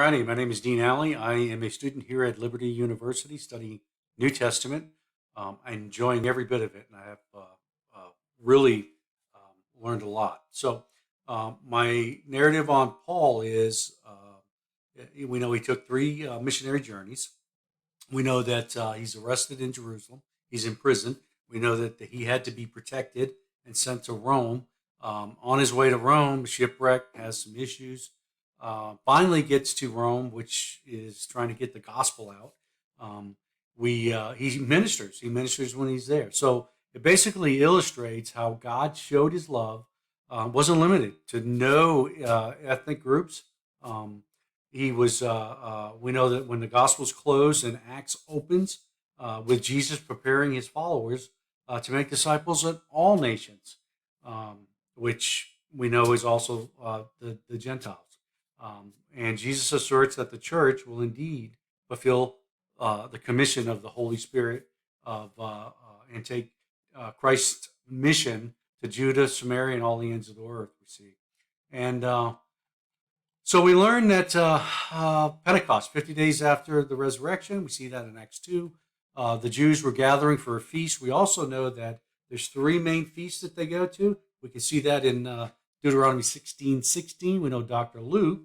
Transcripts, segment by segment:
righty, my name is Dean Alley. I am a student here at Liberty University studying New Testament. I'm enjoying every bit of it, and I have really learned a lot. My narrative on Paul is we know he took three missionary journeys. We know that he's arrested in Jerusalem, he's in prison. We know that he had to be protected and sent to Rome. On his way to Rome, shipwreck, has some issues. Finally gets to Rome, which is trying to get the gospel out. He ministers. He ministers when he's there. So it basically illustrates how God showed His love. Wasn't limited to no ethnic groups. He was. We know that when the gospel's closed and Acts opens, with Jesus preparing His followers to make disciples of all nations, which we know is also the Gentiles. And Jesus asserts that the church will indeed fulfill the commission of the Holy Spirit and take Christ's mission to Judah, Samaria, and all the ends of the earth. We see, and so we learn that Pentecost, 50 days after the resurrection, we see that in Acts 2. The Jews were gathering for a feast. We also know that there's three main feasts that they go to. We can see that in Deuteronomy 16:16. We know Dr. Luke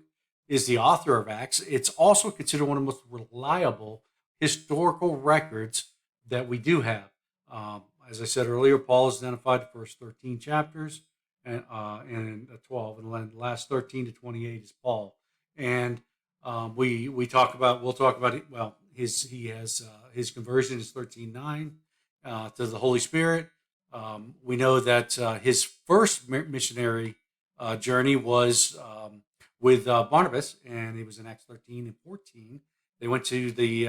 is the author of Acts. It's also considered one of the most reliable historical records that we do have. As I said earlier, Paul has identified the first 13 chapters and 12, and the last 13 to 28 is Paul. And we'll talk about it. Well, his conversion is 13:9 to the Holy Spirit. We know that his first missionary journey was with Barnabas, and it was in Acts 13 and 14. They went to the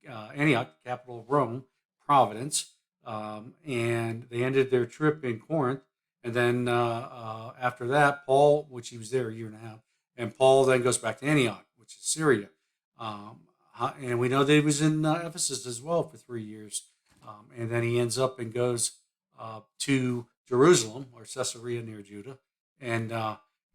Antioch, capital of Rome, Providence, and they ended their trip in Corinth. And then after that, Paul, which he was there a year and a half, and Paul then goes back to Antioch, which is Syria. And we know that he was in Ephesus as well for 3 years. And then he ends up and goes to Jerusalem, or Caesarea near Judah. And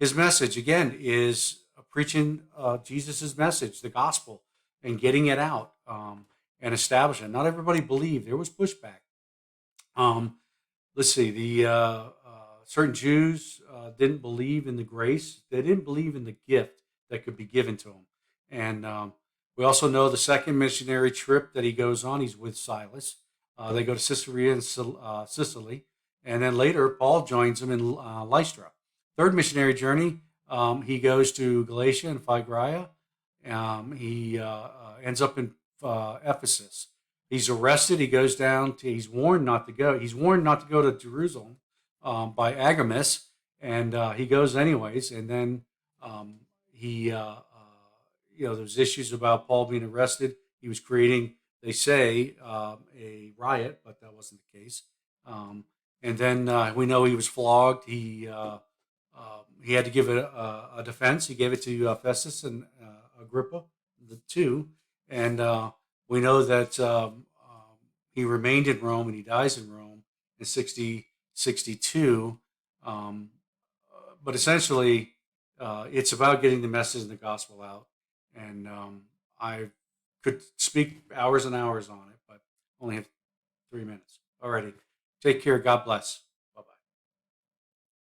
his message, again, is preaching Jesus' message, the gospel, and getting it out and establishing it. Not everybody believed. There was pushback. Let's see, the certain Jews didn't believe in the grace. They didn't believe in the gift that could be given to them. And we also know the second missionary trip that he goes on, he's with Silas. They go to Caesarea in Sicily. And then later, Paul joins them in Lystra. Third missionary journey, he goes to Galatia and Phrygia. He ends up in Ephesus. He's arrested. He goes down to. He's warned not to go. He's warned not to go to Jerusalem by Agabus, and he goes anyways. And then there's issues about Paul being arrested. He was creating, they say, a riot, but that wasn't the case. And then we know he was flogged. He had to give a defense. He gave it to Festus and Agrippa, the two. And we know that he remained in Rome, and he dies in Rome in 62. But essentially, it's about getting the message and the gospel out. And I could speak hours and hours on it, but only have 3 minutes. Alrighty. Take care. God bless.